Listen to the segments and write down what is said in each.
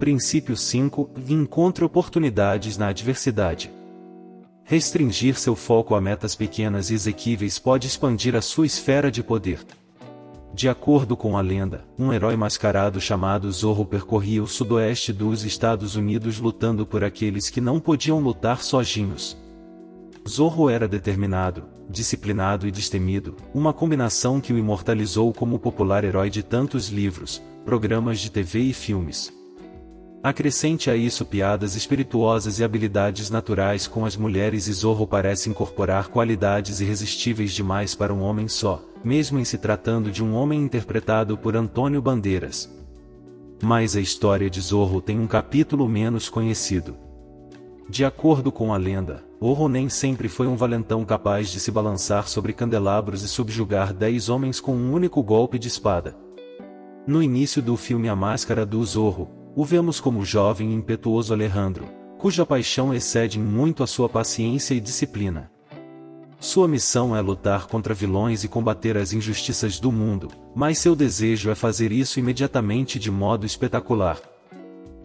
Princípio 5. Encontre oportunidades na adversidade. Restringir seu foco a metas pequenas e exequíveis pode expandir a sua esfera de poder. De acordo com a lenda, um herói mascarado chamado Zorro percorria o sudoeste dos Estados Unidos lutando por aqueles que não podiam lutar sozinhos. Zorro era determinado, disciplinado e destemido, uma combinação que o imortalizou como o popular herói de tantos livros, programas de TV e filmes. Acrescente a isso piadas espirituosas e habilidades naturais com as mulheres, e Zorro parece incorporar qualidades irresistíveis demais para um homem só, mesmo em se tratando de um homem interpretado por Antônio Bandeiras. Mas a história de Zorro tem um capítulo menos conhecido. De acordo com a lenda, Zorro nem sempre foi um valentão capaz de se balançar sobre candelabros e subjugar 10 homens com um único golpe de espada. No início do filme A Máscara do Zorro, o vemos como jovem e impetuoso Alejandro, cuja paixão excede em muito a sua paciência e disciplina. Sua missão é lutar contra vilões e combater as injustiças do mundo, mas seu desejo é fazer isso imediatamente de modo espetacular.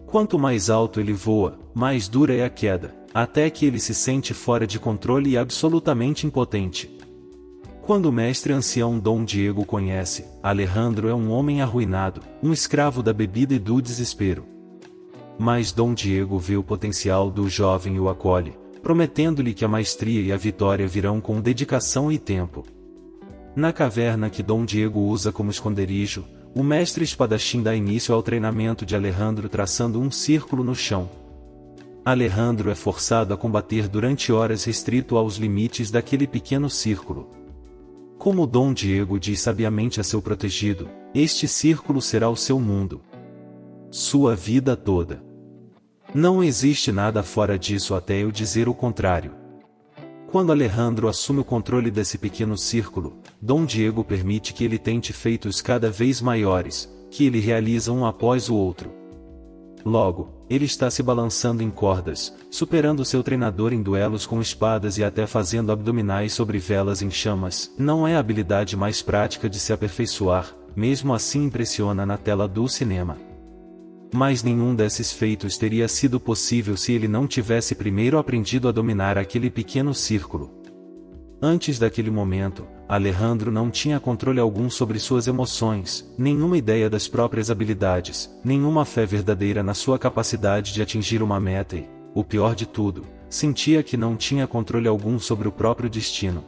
Quanto mais alto ele voa, mais dura é a queda, até que ele se sente fora de controle e absolutamente impotente. Quando o mestre ancião Dom Diego conhece, Alejandro é um homem arruinado, um escravo da bebida e do desespero. Mas Dom Diego vê o potencial do jovem e o acolhe, prometendo-lhe que a maestria e a vitória virão com dedicação e tempo. Na caverna que Dom Diego usa como esconderijo, o mestre espadachim dá início ao treinamento de Alejandro traçando um círculo no chão. Alejandro é forçado a combater durante horas restrito aos limites daquele pequeno círculo. Como Dom Diego diz sabiamente a seu protegido, este círculo será o seu mundo. Sua vida toda. Não existe nada fora disso até eu dizer o contrário. Quando Alejandro assume o controle desse pequeno círculo, Dom Diego permite que ele tente feitos cada vez maiores, que ele realiza um após o outro. Logo, ele está se balançando em cordas, superando seu treinador em duelos com espadas e até fazendo abdominais sobre velas em chamas. Não é a habilidade mais prática de se aperfeiçoar, mesmo assim impressiona na tela do cinema. Mas nenhum desses feitos teria sido possível se ele não tivesse primeiro aprendido a dominar aquele pequeno círculo. Antes daquele momento, Alejandro não tinha controle algum sobre suas emoções, nenhuma ideia das próprias habilidades, nenhuma fé verdadeira na sua capacidade de atingir uma meta e, o pior de tudo, sentia que não tinha controle algum sobre o próprio destino.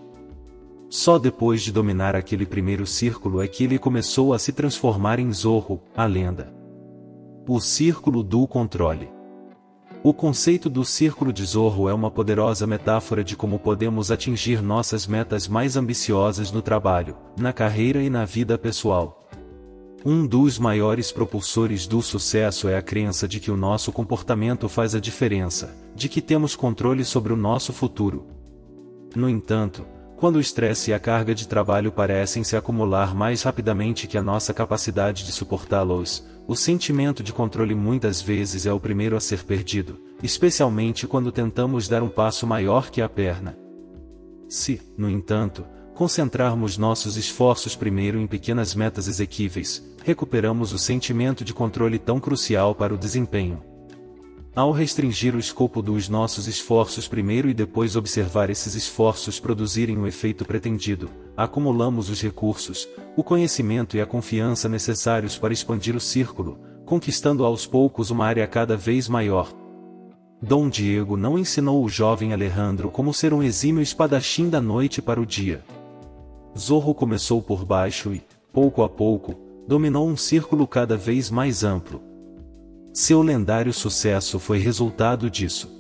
Só depois de dominar aquele primeiro círculo é que ele começou a se transformar em Zorro, a lenda. O Círculo do Controle. O conceito do Círculo de Zorro é uma poderosa metáfora de como podemos atingir nossas metas mais ambiciosas no trabalho, na carreira e na vida pessoal. Um dos maiores propulsores do sucesso é a crença de que o nosso comportamento faz a diferença, de que temos controle sobre o nosso futuro. No entanto, quando o estresse e a carga de trabalho parecem se acumular mais rapidamente que a nossa capacidade de suportá-los, o sentimento de controle muitas vezes é o primeiro a ser perdido, especialmente quando tentamos dar um passo maior que a perna. Se, no entanto, concentrarmos nossos esforços primeiro em pequenas metas exequíveis, recuperamos o sentimento de controle tão crucial para o desempenho. Ao restringir o escopo dos nossos esforços primeiro e depois observar esses esforços produzirem o efeito pretendido, acumulamos os recursos, o conhecimento e a confiança necessários para expandir o círculo, conquistando aos poucos uma área cada vez maior. Dom Diego não ensinou o jovem Alejandro como ser um exímio espadachim da noite para o dia. Zorro começou por baixo e, pouco a pouco, dominou um círculo cada vez mais amplo. Seu lendário sucesso foi resultado disso.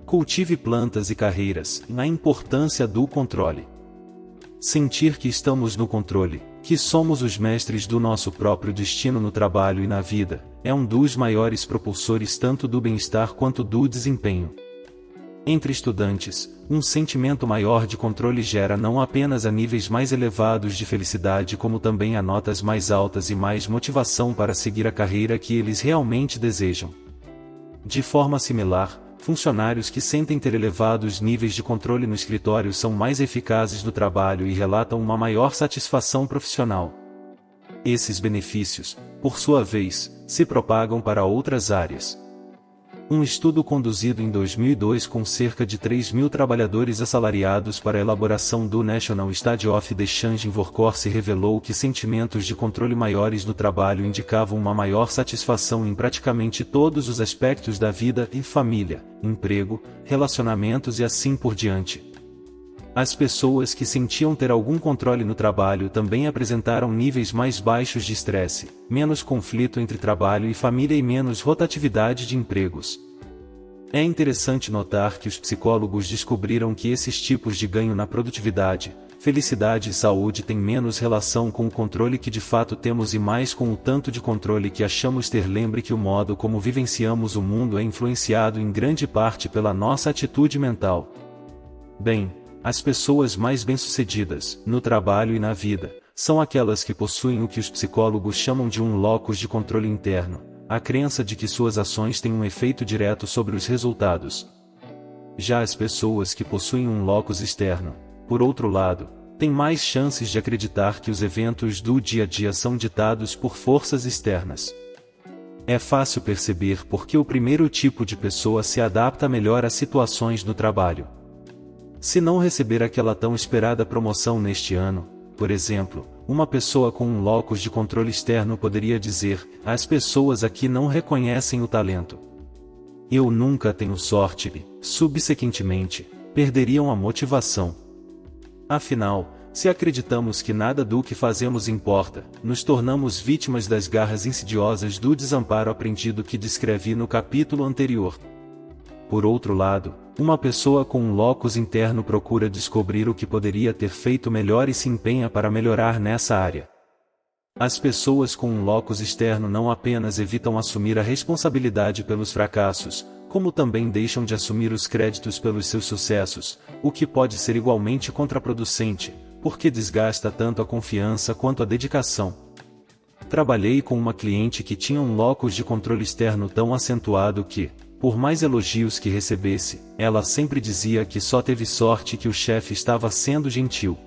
Cultive plantas e carreiras, na importância do controle. Sentir que estamos no controle, que somos os mestres do nosso próprio destino no trabalho e na vida, é um dos maiores propulsores tanto do bem-estar quanto do desempenho. Entre estudantes, um sentimento maior de controle gera não apenas a níveis mais elevados de felicidade como também a notas mais altas e mais motivação para seguir a carreira que eles realmente desejam. De forma similar, funcionários que sentem ter elevados níveis de controle no escritório são mais eficazes no trabalho e relatam uma maior satisfação profissional. Esses benefícios, por sua vez, se propagam para outras áreas. Um estudo conduzido em 2002 com cerca de 3.000 trabalhadores assalariados para a elaboração do National Study of the Changing Workforce revelou que sentimentos de controle maiores no trabalho indicavam uma maior satisfação em praticamente todos os aspectos da vida e família, emprego, relacionamentos e assim por diante. As pessoas que sentiam ter algum controle no trabalho também apresentaram níveis mais baixos de estresse, menos conflito entre trabalho e família e menos rotatividade de empregos. É interessante notar que os psicólogos descobriram que esses tipos de ganho na produtividade, felicidade e saúde têm menos relação com o controle que de fato temos e mais com o tanto de controle que achamos ter. Lembre que o modo como vivenciamos o mundo é influenciado em grande parte pela nossa atitude mental. Bem, as pessoas mais bem-sucedidas, no trabalho e na vida, são aquelas que possuem o que os psicólogos chamam de um locus de controle interno, a crença de que suas ações têm um efeito direto sobre os resultados. Já as pessoas que possuem um locus externo, por outro lado, têm mais chances de acreditar que os eventos do dia a dia são ditados por forças externas. É fácil perceber por que o primeiro tipo de pessoa se adapta melhor a situações no trabalho. Se não receber aquela tão esperada promoção neste ano, por exemplo, uma pessoa com um locus de controle externo poderia dizer: as pessoas aqui não reconhecem o talento. Eu nunca tenho sorte e, subsequentemente, perderiam a motivação. Afinal, se acreditamos que nada do que fazemos importa, nos tornamos vítimas das garras insidiosas do desamparo aprendido que descrevi no capítulo anterior. Por outro lado, uma pessoa com um locus interno procura descobrir o que poderia ter feito melhor e se empenha para melhorar nessa área. As pessoas com um locus externo não apenas evitam assumir a responsabilidade pelos fracassos, como também deixam de assumir os créditos pelos seus sucessos, o que pode ser igualmente contraproducente, porque desgasta tanto a confiança quanto a dedicação. Trabalhei com uma cliente que tinha um locus de controle externo tão acentuado que, por mais elogios que recebesse, ela sempre dizia que só teve sorte que o chefe estava sendo gentil.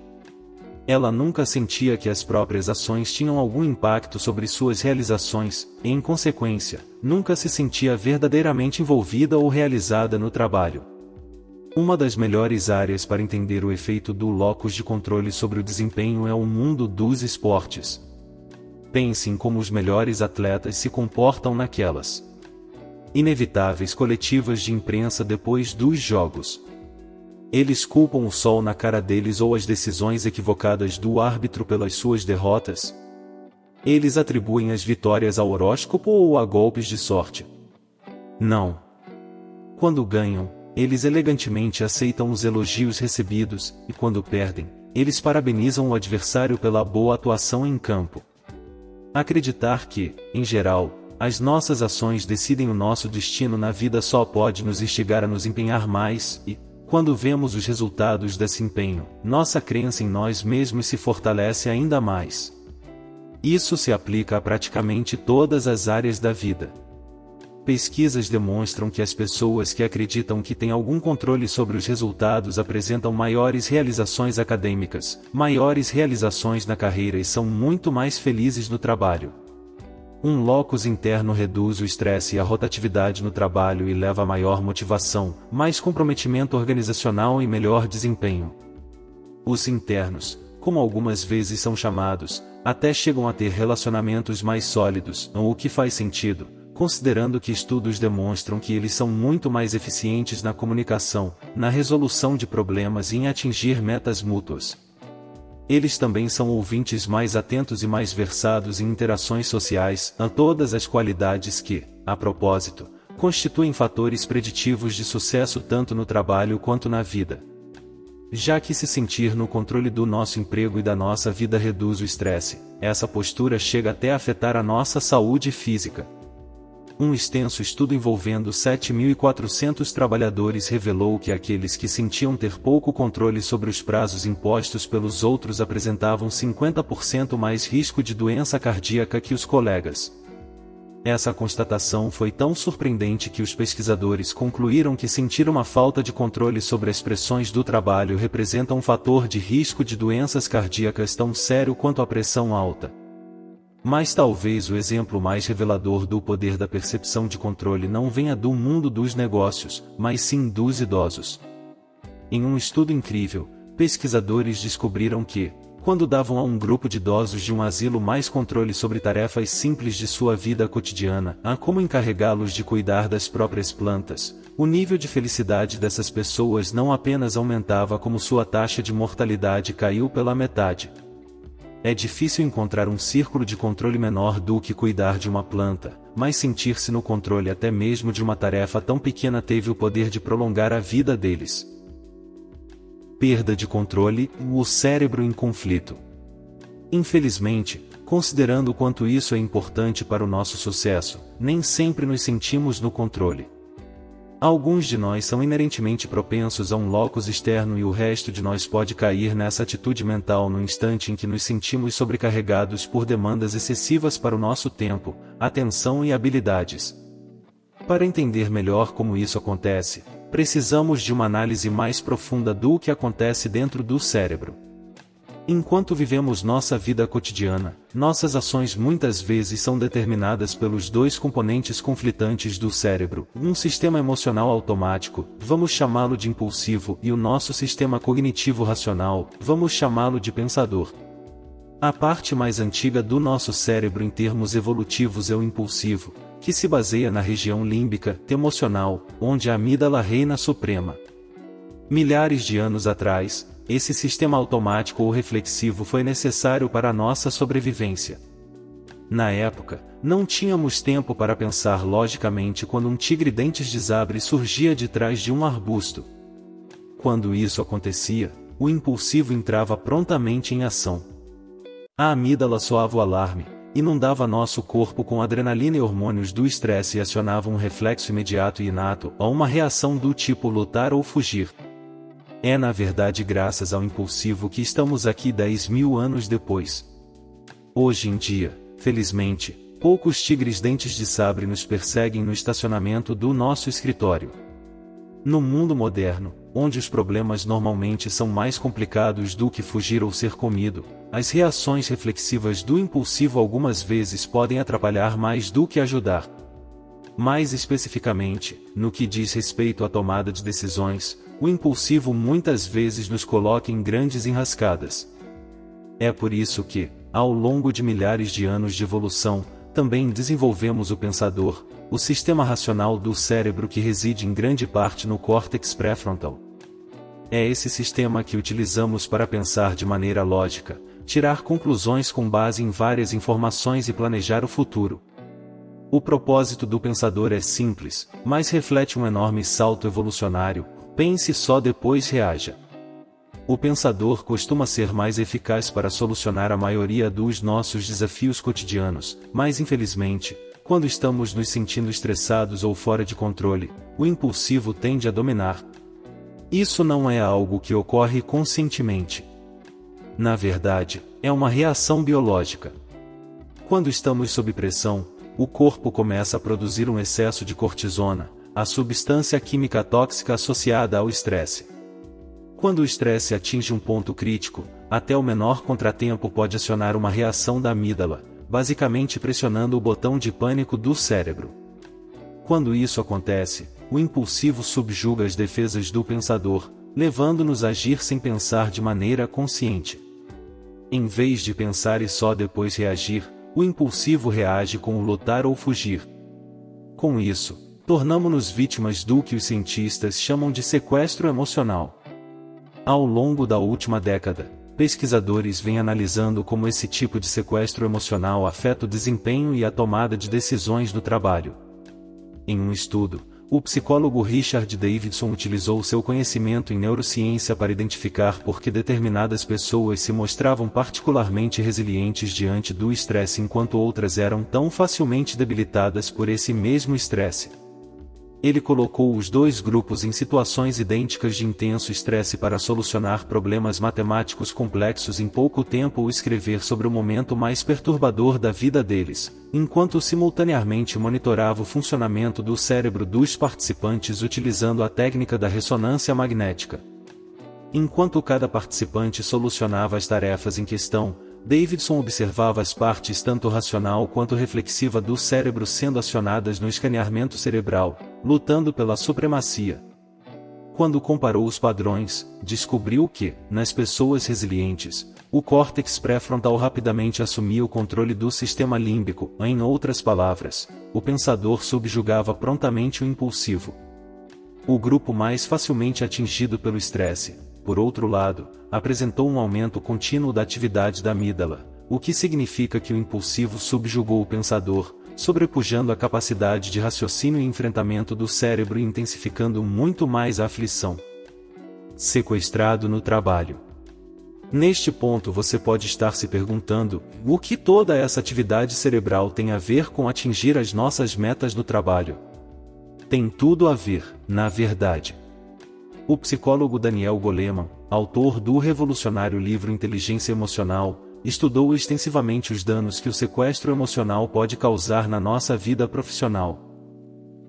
Ela nunca sentia que as próprias ações tinham algum impacto sobre suas realizações, e em consequência, nunca se sentia verdadeiramente envolvida ou realizada no trabalho. Uma das melhores áreas para entender o efeito do locus de controle sobre o desempenho é o mundo dos esportes. Pense em como os melhores atletas se comportam naquelas inevitáveis coletivas de imprensa depois dos jogos. Eles culpam o sol na cara deles ou as decisões equivocadas do árbitro pelas suas derrotas. Eles atribuem as vitórias ao horóscopo ou a golpes de sorte. Não. Quando ganham, eles elegantemente aceitam os elogios recebidos, e quando perdem, eles parabenizam o adversário pela boa atuação em campo. Acreditar que, em geral, as nossas ações decidem o nosso destino na vida só pode nos instigar a nos empenhar mais e, quando vemos os resultados desse empenho, nossa crença em nós mesmos se fortalece ainda mais. Isso se aplica a praticamente todas as áreas da vida. Pesquisas demonstram que as pessoas que acreditam que têm algum controle sobre os resultados apresentam maiores realizações acadêmicas, maiores realizações na carreira e são muito mais felizes no trabalho. Um locus interno reduz o estresse e a rotatividade no trabalho e leva a maior motivação, mais comprometimento organizacional e melhor desempenho. Os internos, como algumas vezes são chamados, até chegam a ter relacionamentos mais sólidos, o que faz sentido, considerando que estudos demonstram que eles são muito mais eficientes na comunicação, na resolução de problemas e em atingir metas mútuas. Eles também são ouvintes mais atentos e mais versados em interações sociais, a todas as qualidades que, a propósito, constituem fatores preditivos de sucesso tanto no trabalho quanto na vida. Já que se sentir no controle do nosso emprego e da nossa vida reduz o estresse, essa postura chega até a afetar a nossa saúde física. Um extenso estudo envolvendo 7.400 trabalhadores revelou que aqueles que sentiam ter pouco controle sobre os prazos impostos pelos outros apresentavam 50% mais risco de doença cardíaca que os colegas. Essa constatação foi tão surpreendente que os pesquisadores concluíram que sentir uma falta de controle sobre as pressões do trabalho representa um fator de risco de doenças cardíacas tão sério quanto a pressão alta. Mas talvez o exemplo mais revelador do poder da percepção de controle não venha do mundo dos negócios, mas sim dos idosos. Em um estudo incrível, pesquisadores descobriram que, quando davam a um grupo de idosos de um asilo mais controle sobre tarefas simples de sua vida cotidiana, como encarregá-los de cuidar das próprias plantas, o nível de felicidade dessas pessoas não apenas aumentava, como sua taxa de mortalidade caiu pela metade. É difícil encontrar um círculo de controle menor do que cuidar de uma planta, mas sentir-se no controle até mesmo de uma tarefa tão pequena teve o poder de prolongar a vida deles. Perda de controle, o cérebro em conflito. Infelizmente, considerando o quanto isso é importante para o nosso sucesso, nem sempre nos sentimos no controle. Alguns de nós são inerentemente propensos a um locus externo e o resto de nós pode cair nessa atitude mental no instante em que nos sentimos sobrecarregados por demandas excessivas para o nosso tempo, atenção e habilidades. Para entender melhor como isso acontece, precisamos de uma análise mais profunda do que acontece dentro do cérebro. Enquanto vivemos nossa vida cotidiana, nossas ações muitas vezes são determinadas pelos dois componentes conflitantes do cérebro, um sistema emocional automático, vamos chamá-lo de impulsivo, e o nosso sistema cognitivo racional, vamos chamá-lo de pensador. A parte mais antiga do nosso cérebro em termos evolutivos é o impulsivo, que se baseia na região límbica, emocional, onde a amígdala reina suprema. Milhares de anos atrás, esse sistema automático ou reflexivo foi necessário para a nossa sobrevivência. Na época, não tínhamos tempo para pensar logicamente quando um tigre-dentes de sabre surgia de trás de um arbusto. Quando isso acontecia, o impulsivo entrava prontamente em ação. A amígdala soava o alarme, inundava nosso corpo com adrenalina e hormônios do estresse e acionava um reflexo imediato e inato, ou uma reação do tipo lutar ou fugir. É na verdade graças ao impulsivo que estamos aqui 10.000 anos depois. Hoje em dia, felizmente, poucos tigres-dentes de sabre nos perseguem no estacionamento do nosso escritório. No mundo moderno, onde os problemas normalmente são mais complicados do que fugir ou ser comido, as reações reflexivas do impulsivo algumas vezes podem atrapalhar mais do que ajudar. Mais especificamente, no que diz respeito à tomada de decisões, o impulsivo muitas vezes nos coloca em grandes enrascadas. É por isso que, ao longo de milhares de anos de evolução, também desenvolvemos o pensador, o sistema racional do cérebro que reside em grande parte no córtex pré-frontal. É esse sistema que utilizamos para pensar de maneira lógica, tirar conclusões com base em várias informações e planejar o futuro. O propósito do pensador é simples, mas reflete um enorme salto evolucionário: pense só depois reaja. O pensador costuma ser mais eficaz para solucionar a maioria dos nossos desafios cotidianos, mas infelizmente, quando estamos nos sentindo estressados ou fora de controle, o impulsivo tende a dominar. Isso não é algo que ocorre conscientemente. Na verdade, é uma reação biológica. Quando estamos sob pressão, o corpo começa a produzir um excesso de cortisona, a substância química tóxica associada ao estresse. Quando o estresse atinge um ponto crítico, até o menor contratempo pode acionar uma reação da amígdala, basicamente pressionando o botão de pânico do cérebro. Quando isso acontece, o impulsivo subjuga as defesas do pensador, levando-nos a agir sem pensar de maneira consciente. Em vez de pensar e só depois reagir, o impulsivo reage com o lutar ou fugir. Com isso, tornamo-nos vítimas do que os cientistas chamam de sequestro emocional. Ao longo da última década, pesquisadores vêm analisando como esse tipo de sequestro emocional afeta o desempenho e a tomada de decisões no trabalho. Em um estudo, o psicólogo Richard Davidson utilizou seu conhecimento em neurociência para identificar por que determinadas pessoas se mostravam particularmente resilientes diante do estresse enquanto outras eram tão facilmente debilitadas por esse mesmo estresse. Ele colocou os dois grupos em situações idênticas de intenso estresse para solucionar problemas matemáticos complexos em pouco tempo ou escrever sobre o momento mais perturbador da vida deles, enquanto simultaneamente monitorava o funcionamento do cérebro dos participantes utilizando a técnica da ressonância magnética. Enquanto cada participante solucionava as tarefas em questão, Davidson observava as partes tanto racional quanto reflexiva do cérebro sendo acionadas no escaneamento cerebral, lutando pela supremacia. Quando comparou os padrões, descobriu que, nas pessoas resilientes, o córtex pré-frontal rapidamente assumia o controle do sistema límbico, em outras palavras, o pensador subjugava prontamente o impulsivo. O grupo mais facilmente atingido pelo estresse, por outro lado, apresentou um aumento contínuo da atividade da amígdala, o que significa que o impulsivo subjugou o pensador, sobrepujando a capacidade de raciocínio e enfrentamento do cérebro e intensificando muito mais a aflição. Sequestrado no trabalho. Neste ponto você pode estar se perguntando, o que toda essa atividade cerebral tem a ver com atingir as nossas metas no trabalho? Tem tudo a ver, na verdade. O psicólogo Daniel Goleman, autor do revolucionário livro Inteligência Emocional, estudou extensivamente os danos que o sequestro emocional pode causar na nossa vida profissional.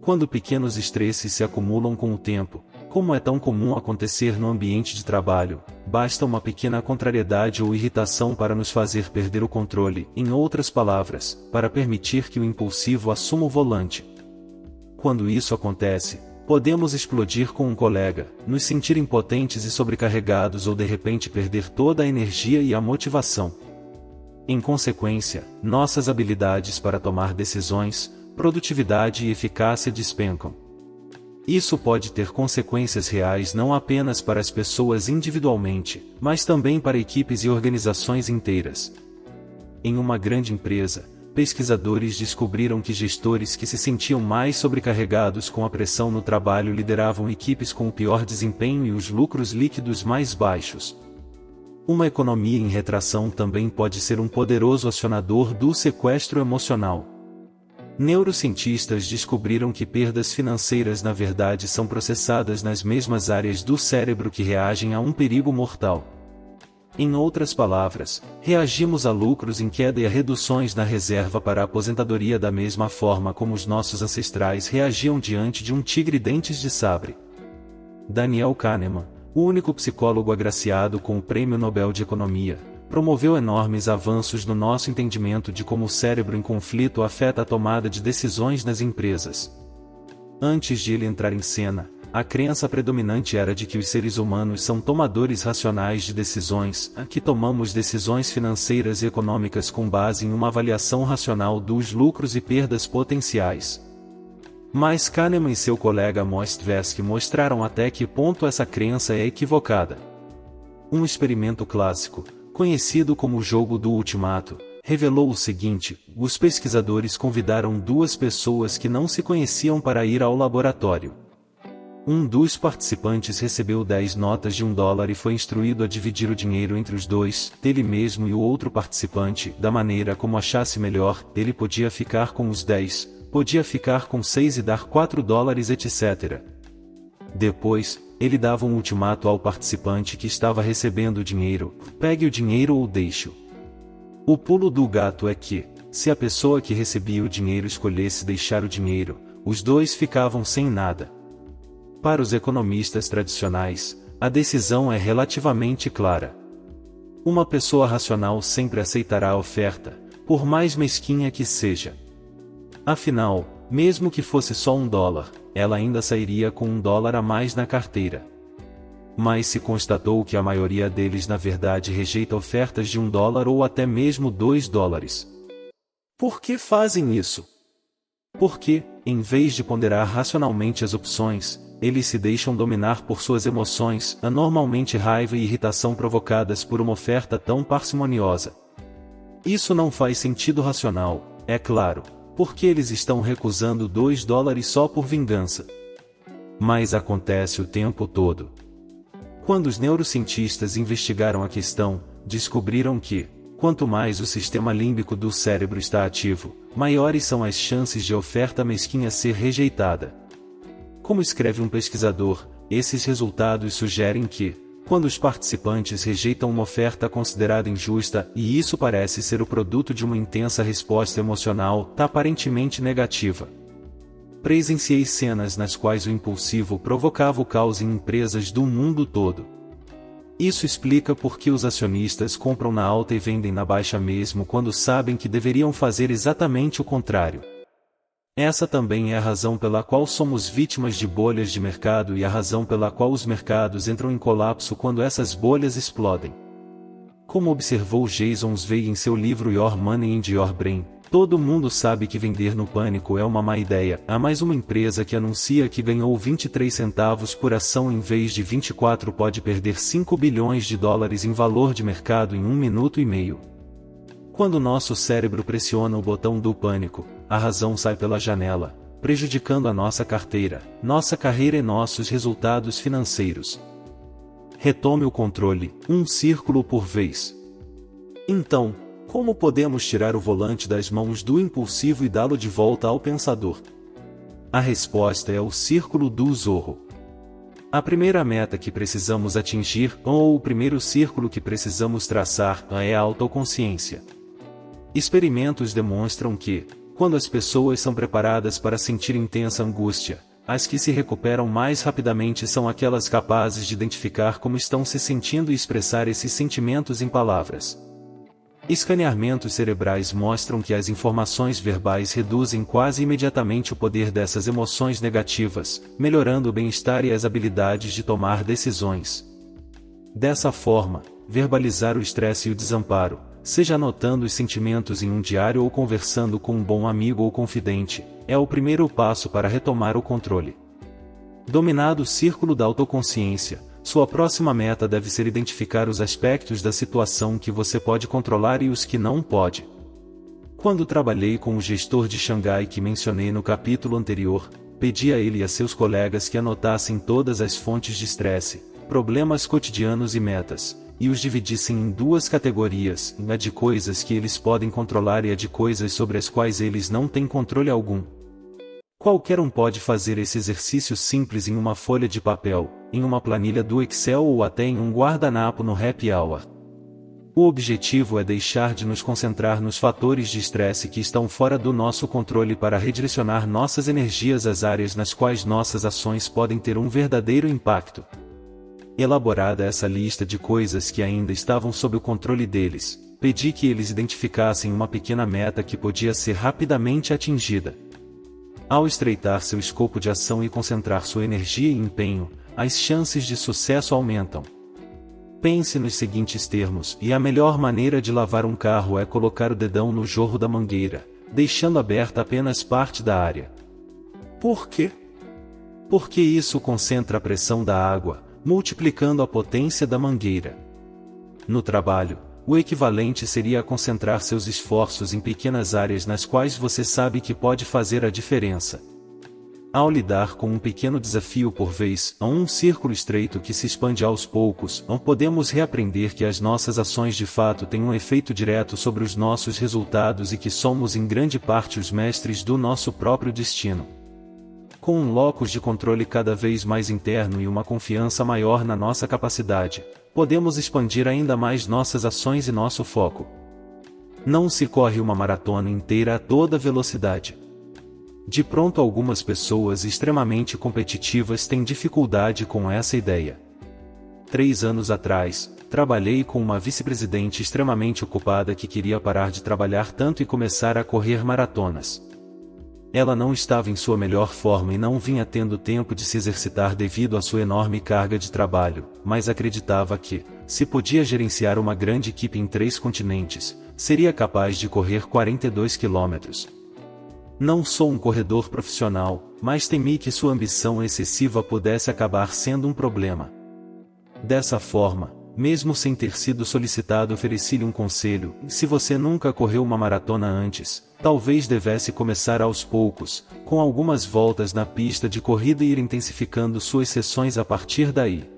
Quando pequenos estresses se acumulam com o tempo, como é tão comum acontecer no ambiente de trabalho, basta uma pequena contrariedade ou irritação para nos fazer perder o controle, em outras palavras, para permitir que o impulsivo assuma o volante. Quando isso acontece, podemos explodir com um colega, nos sentir impotentes e sobrecarregados ou de repente perder toda a energia e a motivação. Em consequência, nossas habilidades para tomar decisões, produtividade e eficácia despencam. Isso pode ter consequências reais não apenas para as pessoas individualmente, mas também para equipes e organizações inteiras. Em uma grande empresa, pesquisadores descobriram que gestores que se sentiam mais sobrecarregados com a pressão no trabalho lideravam equipes com o pior desempenho e os lucros líquidos mais baixos. Uma economia em retração também pode ser um poderoso acionador do sequestro emocional. Neurocientistas descobriram que perdas financeiras na verdade são processadas nas mesmas áreas do cérebro que reagem a um perigo mortal. Em outras palavras, reagimos a lucros em queda e a reduções na reserva para a aposentadoria da mesma forma como os nossos ancestrais reagiam diante de um tigre dentes de sabre. Daniel Kahneman, o único psicólogo agraciado com o Prêmio Nobel de Economia, promoveu enormes avanços no nosso entendimento de como o cérebro em conflito afeta a tomada de decisões nas empresas. Antes de ele entrar em cena, a crença predominante era de que os seres humanos são tomadores racionais de decisões, que tomamos decisões financeiras e econômicas com base em uma avaliação racional dos lucros e perdas potenciais. Mas Kahneman e seu colega Amos Tversky mostraram até que ponto essa crença é equivocada. Um experimento clássico, conhecido como o jogo do ultimato, revelou o seguinte: os pesquisadores convidaram duas pessoas que não se conheciam para ir ao laboratório. Um dos participantes recebeu 10 notas de $1 e foi instruído a dividir o dinheiro entre os dois, ele mesmo e o outro participante, da maneira como achasse melhor. Ele podia ficar com os 10, podia ficar com 6 e dar $4, etc. Depois, ele dava um ultimato ao participante que estava recebendo o dinheiro: pegue o dinheiro ou deixe-o. O pulo do gato é que, se a pessoa que recebia o dinheiro escolhesse deixar o dinheiro, os dois ficavam sem nada. Para os economistas tradicionais, a decisão é relativamente clara. Uma pessoa racional sempre aceitará a oferta, por mais mesquinha que seja. Afinal, mesmo que fosse só $1, ela ainda sairia com $1 a mais na carteira. Mas se constatou que a maioria deles na verdade rejeita ofertas de $1 ou até mesmo $2. Por que fazem isso? Porque, em vez de ponderar racionalmente as opções, eles se deixam dominar por suas emoções, normalmente raiva e irritação provocadas por uma oferta tão parcimoniosa. Isso não faz sentido racional, é claro, porque eles estão recusando $2 só por vingança. Mas acontece o tempo todo. Quando os neurocientistas investigaram a questão, descobriram que, quanto mais o sistema límbico do cérebro está ativo, maiores são as chances de a oferta mesquinha ser rejeitada. Como escreve um pesquisador, esses resultados sugerem que, quando os participantes rejeitam uma oferta considerada injusta, e isso parece ser o produto de uma intensa resposta emocional, aparentemente negativa. Presenciei cenas nas quais o impulsivo provocava o caos em empresas do mundo todo. Isso explica por que os acionistas compram na alta e vendem na baixa mesmo quando sabem que deveriam fazer exatamente o contrário. Essa também é a razão pela qual somos vítimas de bolhas de mercado e a razão pela qual os mercados entram em colapso quando essas bolhas explodem. Como observou Jason Zweig em seu livro Your Money and Your Brain, todo mundo sabe que vender no pânico é uma má ideia. Há mais uma empresa que anuncia que ganhou 23 centavos por ação em vez de 24 pode perder 5 bilhões de dólares em valor de mercado em 1 minuto e meio. Quando nosso cérebro pressiona o botão do pânico, a razão sai pela janela, prejudicando a nossa carteira, nossa carreira e nossos resultados financeiros. Retome o controle, um círculo por vez. Então, como podemos tirar o volante das mãos do impulsivo e dá-lo de volta ao pensador? A resposta é o círculo do Zorro. A primeira meta que precisamos atingir, ou o primeiro círculo que precisamos traçar, é a autoconsciência. Experimentos demonstram que, quando as pessoas são preparadas para sentir intensa angústia, as que se recuperam mais rapidamente são aquelas capazes de identificar como estão se sentindo e expressar esses sentimentos em palavras. Escaneamentos cerebrais mostram que as informações verbais reduzem quase imediatamente o poder dessas emoções negativas, melhorando o bem-estar e as habilidades de tomar decisões. Dessa forma, verbalizar o estresse e o desamparo, seja anotando os sentimentos em um diário ou conversando com um bom amigo ou confidente, é o primeiro passo para retomar o controle. Dominado o círculo da autoconsciência, sua próxima meta deve ser identificar os aspectos da situação que você pode controlar e os que não pode. Quando trabalhei com o gestor de Xangai que mencionei no capítulo anterior, pedi a ele e a seus colegas que anotassem todas as fontes de estresse, problemas cotidianos e metas, e os dividissem em duas categorias, a de coisas que eles podem controlar e a de coisas sobre as quais eles não têm controle algum. Qualquer um pode fazer esse exercício simples em uma folha de papel, em uma planilha do Excel ou até em um guardanapo no Happy Hour. O objetivo é deixar de nos concentrar nos fatores de estresse que estão fora do nosso controle para redirecionar nossas energias às áreas nas quais nossas ações podem ter um verdadeiro impacto. Elaborada essa lista de coisas que ainda estavam sob o controle deles, pedi que eles identificassem uma pequena meta que podia ser rapidamente atingida. Ao estreitar seu escopo de ação e concentrar sua energia e empenho, as chances de sucesso aumentam. Pense nos seguintes termos, e a melhor maneira de lavar um carro é colocar o dedão no jorro da mangueira, deixando aberta apenas parte da área. Por quê? Porque isso concentra a pressão da água, multiplicando a potência da mangueira. No trabalho, o equivalente seria concentrar seus esforços em pequenas áreas nas quais você sabe que pode fazer a diferença. Ao lidar com um pequeno desafio por vez, a um círculo estreito que se expande aos poucos, podemos reaprender que as nossas ações de fato têm um efeito direto sobre os nossos resultados e que somos em grande parte os mestres do nosso próprio destino. Com um locus de controle cada vez mais interno e uma confiança maior na nossa capacidade, podemos expandir ainda mais nossas ações e nosso foco. Não se corre uma maratona inteira a toda velocidade. De pronto, algumas pessoas extremamente competitivas têm dificuldade com essa ideia. 3 anos atrás, trabalhei com uma vice-presidente extremamente ocupada que queria parar de trabalhar tanto e começar a correr maratonas. Ela não estava em sua melhor forma e não vinha tendo tempo de se exercitar devido à sua enorme carga de trabalho, mas acreditava que, se podia gerenciar uma grande equipe em 3 continentes, seria capaz de correr 42 quilômetros. Não sou um corredor profissional, mas temi que sua ambição excessiva pudesse acabar sendo um problema. Dessa forma, mesmo sem ter sido solicitado, ofereci-lhe um conselho: se você nunca correu uma maratona antes, talvez devesse começar aos poucos, com algumas voltas na pista de corrida e ir intensificando suas sessões a partir daí.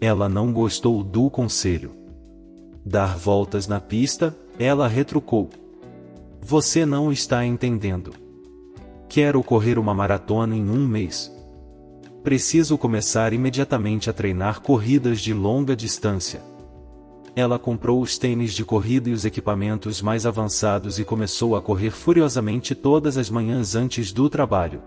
Ela não gostou do conselho. Dar voltas na pista, ela retrucou. Você não está entendendo. Quero correr uma maratona em 1 mês. Preciso começar imediatamente a treinar corridas de longa distância. Ela comprou os tênis de corrida e os equipamentos mais avançados e começou a correr furiosamente todas as manhãs antes do trabalho.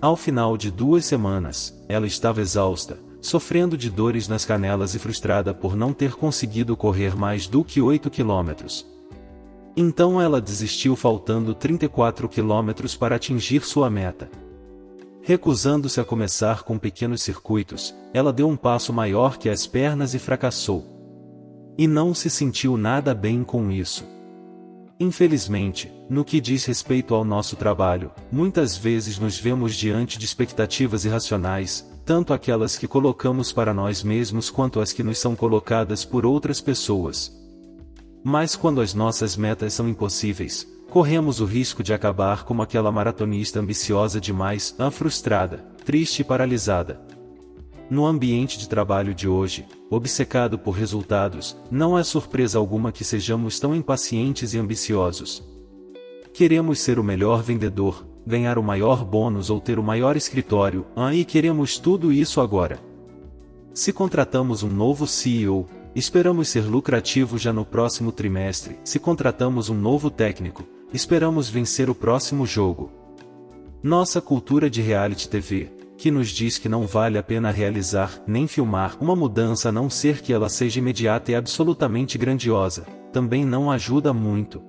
Ao final de 2 semanas, ela estava exausta, sofrendo de dores nas canelas e frustrada por não ter conseguido correr mais do que 8 quilômetros. Então ela desistiu faltando 34 quilômetros para atingir sua meta. Recusando-se a começar com pequenos circuitos, ela deu um passo maior que as pernas e fracassou. E não se sentiu nada bem com isso. Infelizmente, no que diz respeito ao nosso trabalho, muitas vezes nos vemos diante de expectativas irracionais, tanto aquelas que colocamos para nós mesmos quanto as que nos são colocadas por outras pessoas. Mas quando as nossas metas são impossíveis, corremos o risco de acabar como aquela maratonista ambiciosa demais, frustrada, triste e paralisada. No ambiente de trabalho de hoje, obcecado por resultados, não é surpresa alguma que sejamos tão impacientes e ambiciosos. Queremos ser o melhor vendedor, ganhar o maior bônus ou ter o maior escritório, e queremos tudo isso agora. Se contratamos um novo CEO, esperamos ser lucrativos já no próximo trimestre. Se contratamos um novo técnico, esperamos vencer o próximo jogo. Nossa cultura de reality TV, que nos diz que não vale a pena realizar, nem filmar, uma mudança a não ser que ela seja imediata e absolutamente grandiosa, também não ajuda muito.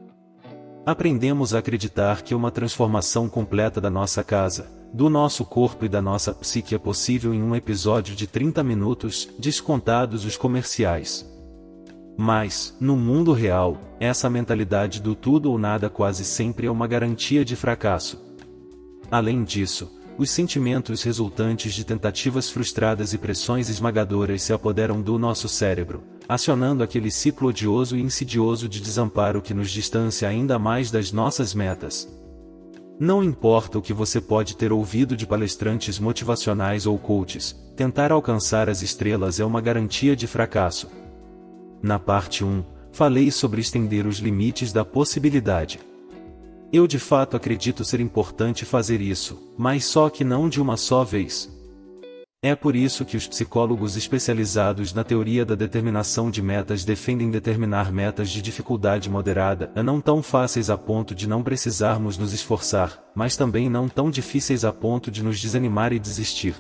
Aprendemos a acreditar que uma transformação completa da nossa casa, do nosso corpo e da nossa psique é possível em um episódio de 30 minutos, descontados os comerciais. Mas, no mundo real, essa mentalidade do tudo ou nada quase sempre é uma garantia de fracasso. Além disso, os sentimentos resultantes de tentativas frustradas e pressões esmagadoras se apoderam do nosso cérebro, acionando aquele ciclo odioso e insidioso de desamparo que nos distancia ainda mais das nossas metas. Não importa o que você pode ter ouvido de palestrantes motivacionais ou coaches, tentar alcançar as estrelas é uma garantia de fracasso. Na parte 1, falei sobre estender os limites da possibilidade. Eu de fato acredito ser importante fazer isso, mas só que não de uma só vez. É por isso que os psicólogos especializados na teoria da determinação de metas defendem determinar metas de dificuldade moderada, não tão fáceis a ponto de não precisarmos nos esforçar, mas também não tão difíceis a ponto de nos desanimar e desistir.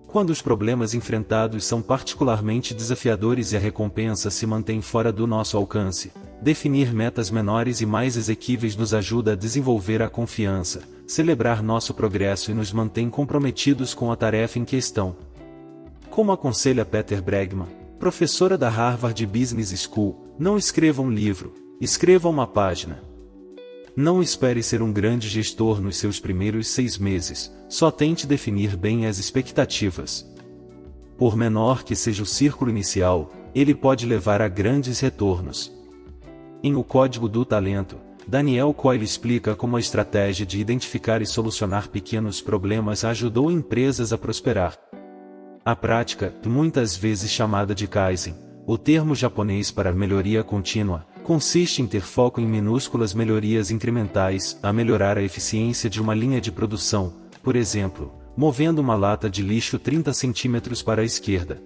Quando os problemas enfrentados são particularmente desafiadores e a recompensa se mantém fora do nosso alcance, definir metas menores e mais exequíveis nos ajuda a desenvolver a confiança, celebrar nosso progresso e nos mantém comprometidos com a tarefa em questão. Como aconselha Peter Bregman, professora da Harvard Business School, não escreva um livro, escreva uma página. Não espere ser um grande gestor nos seus primeiros 6 meses, só tente definir bem as expectativas. Por menor que seja o círculo inicial, ele pode levar a grandes retornos. Em O Código do Talento, Daniel Coyle explica como a estratégia de identificar e solucionar pequenos problemas ajudou empresas a prosperar. A prática, muitas vezes chamada de Kaizen, o termo japonês para melhoria contínua, consiste em ter foco em minúsculas melhorias incrementais, a melhorar a eficiência de uma linha de produção, por exemplo, movendo uma lata de lixo 30 centímetros para a esquerda.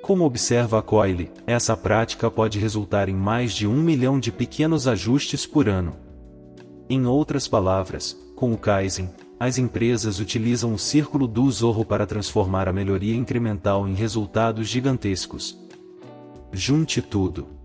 Como observa Coyle, essa prática pode resultar em mais de 1 milhão de pequenos ajustes por ano. Em outras palavras, com o Kaizen, as empresas utilizam o círculo do Zorro para transformar a melhoria incremental em resultados gigantescos. Junte tudo.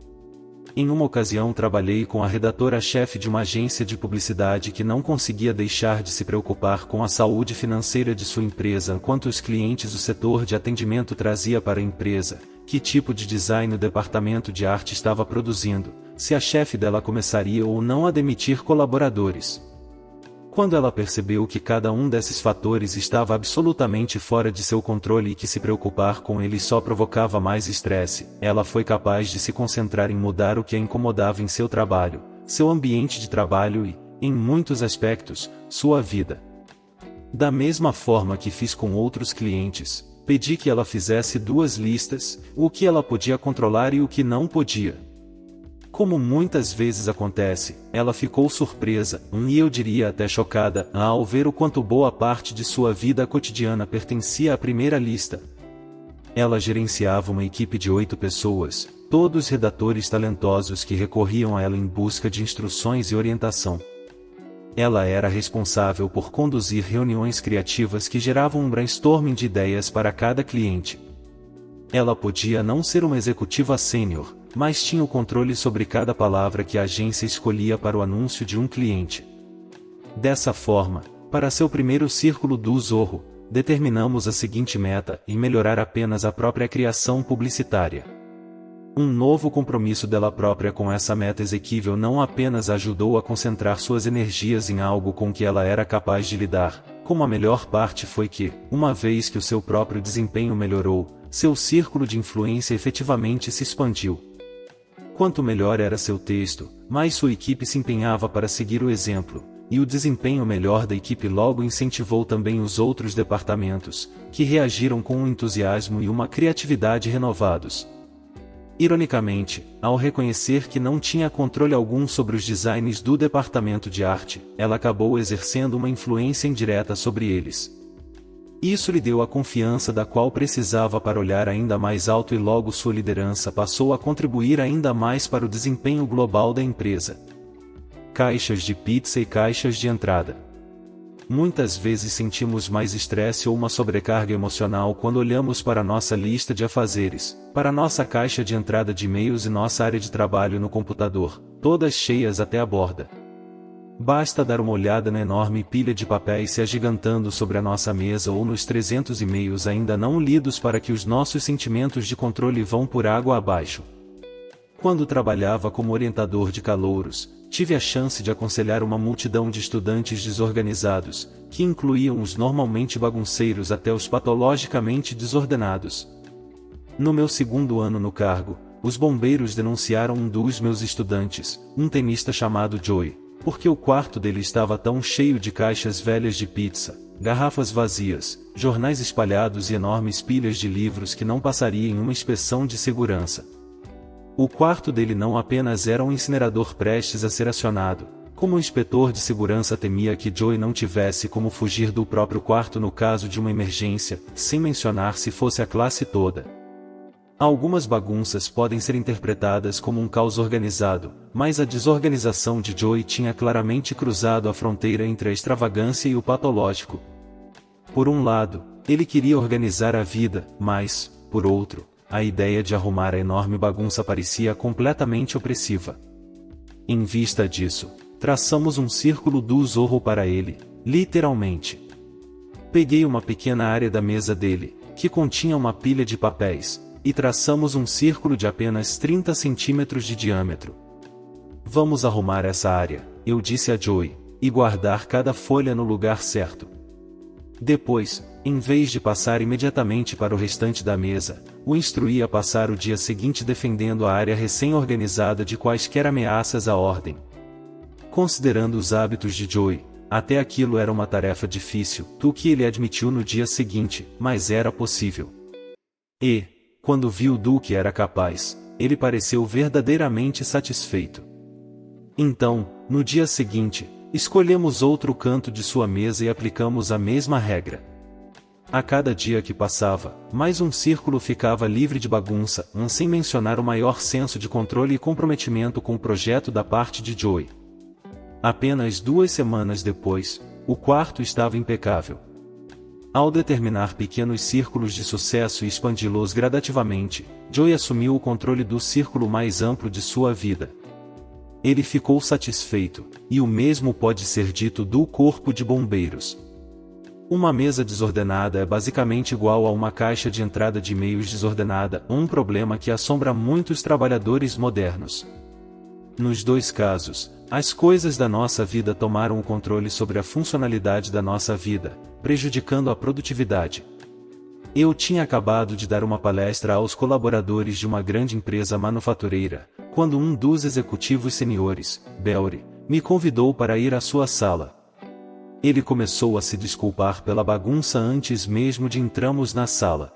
Em uma ocasião trabalhei com a redatora-chefe de uma agência de publicidade que não conseguia deixar de se preocupar com a saúde financeira de sua empresa enquanto os clientes o setor de atendimento trazia para a empresa, que tipo de design o departamento de arte estava produzindo, se a chefe dela começaria ou não a demitir colaboradores. Quando ela percebeu que cada um desses fatores estava absolutamente fora de seu controle e que se preocupar com eles só provocava mais estresse, ela foi capaz de se concentrar em mudar o que a incomodava em seu trabalho, seu ambiente de trabalho e, em muitos aspectos, sua vida. Da mesma forma que fiz com outros clientes, pedi que ela fizesse 2 listas, o que ela podia controlar e o que não podia. Como muitas vezes acontece, ela ficou surpresa, e eu diria até chocada, ao ver o quanto boa parte de sua vida cotidiana pertencia à primeira lista. Ela gerenciava uma equipe de 8 pessoas, todos redatores talentosos que recorriam a ela em busca de instruções e orientação. Ela era responsável por conduzir reuniões criativas que geravam um brainstorming de ideias para cada cliente. Ela podia não ser uma executiva sênior, mas tinha o controle sobre cada palavra que a agência escolhia para o anúncio de um cliente. Dessa forma, para seu primeiro círculo do Zorro, determinamos a seguinte meta e melhorar apenas a própria criação publicitária. Um novo compromisso dela própria com essa meta exequível não apenas ajudou a concentrar suas energias em algo com que ela era capaz de lidar, como a melhor parte foi que, uma vez que o seu próprio desempenho melhorou, seu círculo de influência efetivamente se expandiu. Quanto melhor era seu texto, mais sua equipe se empenhava para seguir o exemplo, e o desempenho melhor da equipe logo incentivou também os outros departamentos, que reagiram com um entusiasmo e uma criatividade renovados. Ironicamente, ao reconhecer que não tinha controle algum sobre os designs do departamento de arte, ela acabou exercendo uma influência indireta sobre eles. Isso lhe deu a confiança da qual precisava para olhar ainda mais alto e logo sua liderança passou a contribuir ainda mais para o desempenho global da empresa. Caixas de pizza e caixas de entrada. Muitas vezes sentimos mais estresse ou uma sobrecarga emocional quando olhamos para nossa lista de afazeres, para nossa caixa de entrada de e-mails e nossa área de trabalho no computador, todas cheias até a borda. Basta dar uma olhada na enorme pilha de papéis se agigantando sobre a nossa mesa ou nos 300 e-mails ainda não lidos para que os nossos sentimentos de controle vão por água abaixo. Quando trabalhava como orientador de calouros, tive a chance de aconselhar uma multidão de estudantes desorganizados, que incluíam os normalmente bagunceiros até os patologicamente desordenados. No meu segundo ano no cargo, os bombeiros denunciaram um dos meus estudantes, um tenista chamado Joey, porque o quarto dele estava tão cheio de caixas velhas de pizza, garrafas vazias, jornais espalhados e enormes pilhas de livros que não passaria em uma inspeção de segurança. O quarto dele não apenas era um incinerador prestes a ser acionado, como o inspetor de segurança temia que Joey não tivesse como fugir do próprio quarto no caso de uma emergência, sem mencionar se fosse a classe toda. Algumas bagunças podem ser interpretadas como um caos organizado, mas a desorganização de Joey tinha claramente cruzado a fronteira entre a extravagância e o patológico. Por um lado, ele queria organizar a vida, mas, por outro, a ideia de arrumar a enorme bagunça parecia completamente opressiva. Em vista disso, traçamos um círculo do Zorro para ele, literalmente. Peguei uma pequena área da mesa dele, que continha uma pilha de papéis, e traçamos um círculo de apenas 30 centímetros de diâmetro. Vamos arrumar essa área, eu disse a Joey, e guardar cada folha no lugar certo. Depois, em vez de passar imediatamente para o restante da mesa, o instruí a passar o dia seguinte defendendo a área recém-organizada de quaisquer ameaças à ordem. Considerando os hábitos de Joey, até aquilo era uma tarefa difícil, o que ele admitiu no dia seguinte, mas era possível. E, quando viu do que era capaz, ele pareceu verdadeiramente satisfeito. Então, no dia seguinte, escolhemos outro canto de sua mesa e aplicamos a mesma regra. A cada dia que passava, mais um círculo ficava livre de bagunça, sem mencionar o maior senso de controle e comprometimento com o projeto da parte de Joey. Apenas 2 semanas depois, o quarto estava impecável. Ao determinar pequenos círculos de sucesso e expandi-los gradativamente, Joey assumiu o controle do círculo mais amplo de sua vida. Ele ficou satisfeito, e o mesmo pode ser dito do corpo de bombeiros. Uma mesa desordenada é basicamente igual a uma caixa de entrada de e-mails desordenada, um problema que assombra muitos trabalhadores modernos. Nos dois casos, as coisas da nossa vida tomaram o controle sobre a funcionalidade da nossa vida, prejudicando a produtividade. Eu tinha acabado de dar uma palestra aos colaboradores de uma grande empresa manufatureira, quando um dos executivos seniores, Belry, me convidou para ir à sua sala. Ele começou a se desculpar pela bagunça antes mesmo de entrarmos na sala.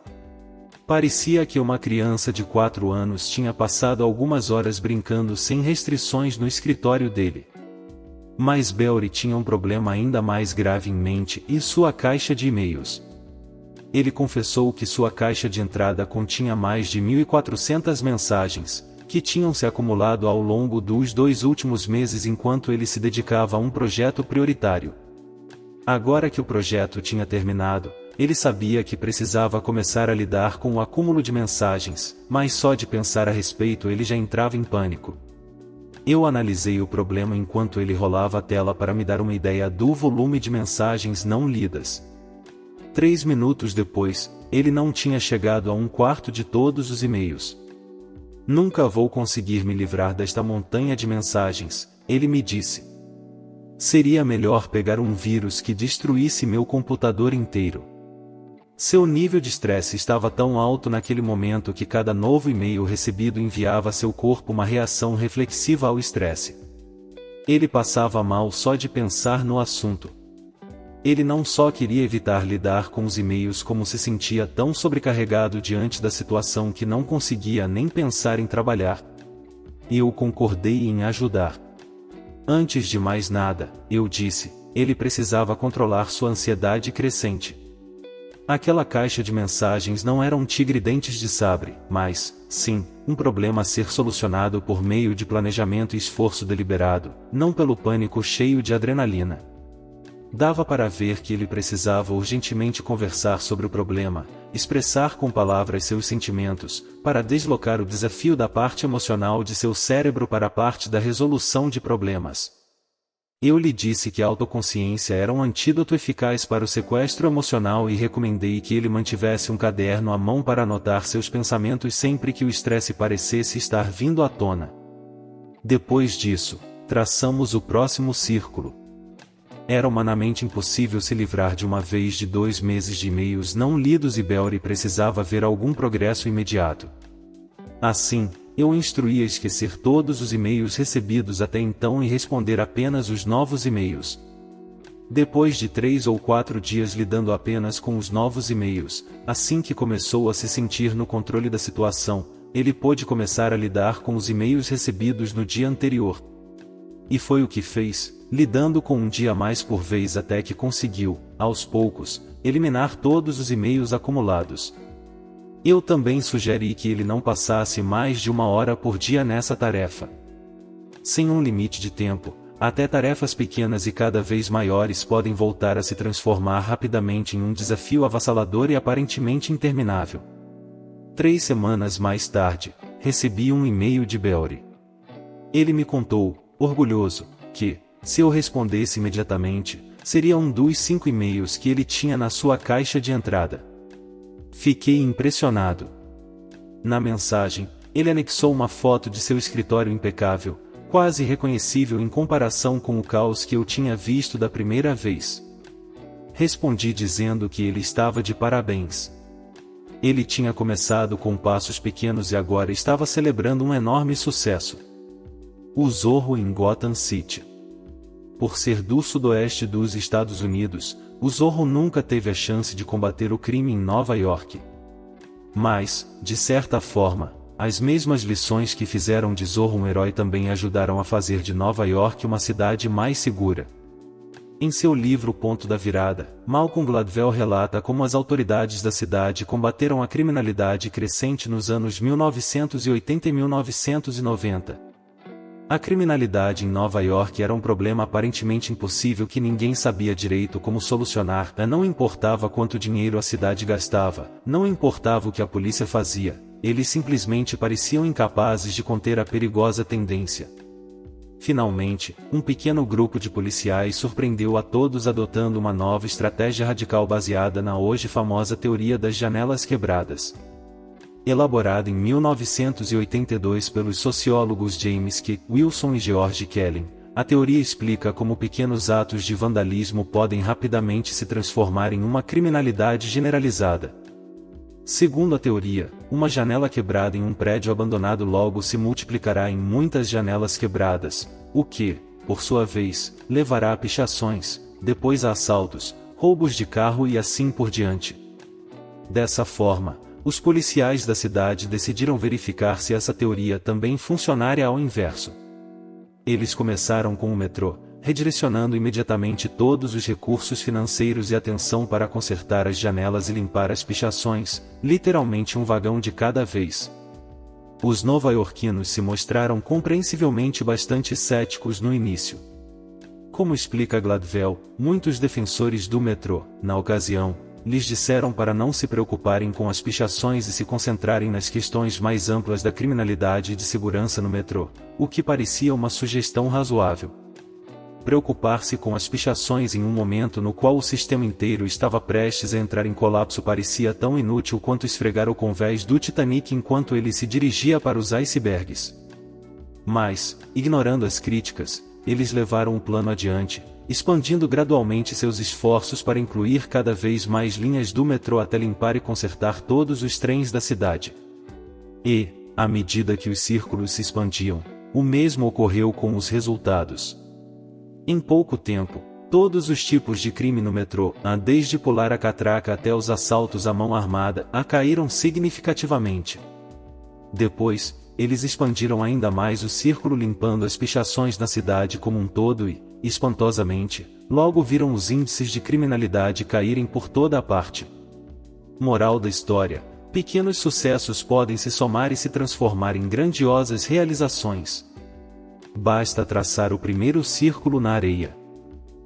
Parecia que uma criança de 4 anos tinha passado algumas horas brincando sem restrições no escritório dele. Mas Belry tinha um problema ainda mais grave em mente e sua caixa de e-mails. Ele confessou que sua caixa de entrada continha mais de 1.400 mensagens, que tinham se acumulado ao longo dos 2 últimos meses enquanto ele se dedicava a um projeto prioritário. Agora que o projeto tinha terminado, ele sabia que precisava começar a lidar com o acúmulo de mensagens, mas só de pensar a respeito ele já entrava em pânico. Eu analisei o problema enquanto ele rolava a tela para me dar uma ideia do volume de mensagens não lidas. 3 minutos depois, ele não tinha chegado a 1/4 de todos os e-mails. Nunca vou conseguir me livrar desta montanha de mensagens, ele me disse. Seria melhor pegar um vírus que destruísse meu computador inteiro. Seu nível de estresse estava tão alto naquele momento que cada novo e-mail recebido enviava a seu corpo uma reação reflexiva ao estresse. Ele passava mal só de pensar no assunto. Ele não só queria evitar lidar com os e-mails, como se sentia tão sobrecarregado diante da situação que não conseguia nem pensar em trabalhar. Eu concordei em ajudar. Antes de mais nada, eu disse, ele precisava controlar sua ansiedade crescente. Aquela caixa de mensagens não era um tigre-dentes de sabre, mas, sim, um problema a ser solucionado por meio de planejamento e esforço deliberado, não pelo pânico cheio de adrenalina. Dava para ver que ele precisava urgentemente conversar sobre o problema, expressar com palavras seus sentimentos, para deslocar o desafio da parte emocional de seu cérebro para a parte da resolução de problemas. Eu lhe disse que a autoconsciência era um antídoto eficaz para o sequestro emocional e recomendei que ele mantivesse um caderno à mão para anotar seus pensamentos sempre que o estresse parecesse estar vindo à tona. Depois disso, traçamos o próximo círculo. Era humanamente impossível se livrar de uma vez de 2 meses de e-mails não lidos e Belry precisava ver algum progresso imediato. Assim, eu o instruí a esquecer todos os e-mails recebidos até então e responder apenas os novos e-mails. Depois de 3 ou 4 dias lidando apenas com os novos e-mails, assim que começou a se sentir no controle da situação, ele pôde começar a lidar com os e-mails recebidos no dia anterior. E foi o que fez, lidando com um dia a mais por vez até que conseguiu, aos poucos, eliminar todos os e-mails acumulados. Eu também sugeri que ele não passasse mais de 1 hora por dia nessa tarefa. Sem um limite de tempo, até tarefas pequenas e cada vez maiores podem voltar a se transformar rapidamente em um desafio avassalador e aparentemente interminável. 3 semanas mais tarde, recebi um e-mail de Belry. Ele me contou, orgulhoso, que, se eu respondesse imediatamente, seria um dos 5 e-mails que ele tinha na sua caixa de entrada. Fiquei impressionado. Na mensagem, ele anexou uma foto de seu escritório impecável, quase irreconhecível em comparação com o caos que eu tinha visto da primeira vez. Respondi dizendo que ele estava de parabéns. Ele tinha começado com passos pequenos e agora estava celebrando um enorme sucesso. O Zorro em Gotham City. Por ser do sudoeste dos Estados Unidos, o Zorro nunca teve a chance de combater o crime em Nova York. Mas, de certa forma, as mesmas lições que fizeram de Zorro um herói também ajudaram a fazer de Nova York uma cidade mais segura. Em seu livro Ponto da Virada, Malcolm Gladwell relata como as autoridades da cidade combateram a criminalidade crescente nos anos 1980 e 1990. A criminalidade em Nova York era um problema aparentemente impossível que ninguém sabia direito como solucionar. Não importava quanto dinheiro a cidade gastava, não importava o que a polícia fazia, eles simplesmente pareciam incapazes de conter a perigosa tendência. Finalmente, um pequeno grupo de policiais surpreendeu a todos adotando uma nova estratégia radical baseada na hoje famosa teoria das janelas quebradas. Elaborada em 1982 pelos sociólogos James K. Wilson e George Kelly, a teoria explica como pequenos atos de vandalismo podem rapidamente se transformar em uma criminalidade generalizada. Segundo a teoria, uma janela quebrada em um prédio abandonado logo se multiplicará em muitas janelas quebradas, o que, por sua vez, levará a pichações, depois a assaltos, roubos de carro e assim por diante. Dessa forma, os policiais da cidade decidiram verificar se essa teoria também funcionaria ao inverso. Eles começaram com o metrô, redirecionando imediatamente todos os recursos financeiros e atenção para consertar as janelas e limpar as pichações, literalmente um vagão de cada vez. Os nova-iorquinos se mostraram compreensivelmente bastante céticos no início. Como explica Gladwell, muitos defensores do metrô, na ocasião, lhes disseram para não se preocuparem com as pichações e se concentrarem nas questões mais amplas da criminalidade e de segurança no metrô, o que parecia uma sugestão razoável. Preocupar-se com as pichações em um momento no qual o sistema inteiro estava prestes a entrar em colapso parecia tão inútil quanto esfregar o convés do Titanic enquanto ele se dirigia para os icebergs. Mas, ignorando as críticas, eles levaram o plano adiante, expandindo gradualmente seus esforços para incluir cada vez mais linhas do metrô até limpar e consertar todos os trens da cidade. E, à medida que os círculos se expandiam, o mesmo ocorreu com os resultados. Em pouco tempo, todos os tipos de crime no metrô, desde pular a catraca até os assaltos à mão armada, caíram significativamente. Depois, eles expandiram ainda mais o círculo limpando as pichações na cidade como um todo e, espantosamente, logo viram os índices de criminalidade caírem por toda a parte. Moral da história: pequenos sucessos podem se somar e se transformar em grandiosas realizações. Basta traçar o primeiro círculo na areia.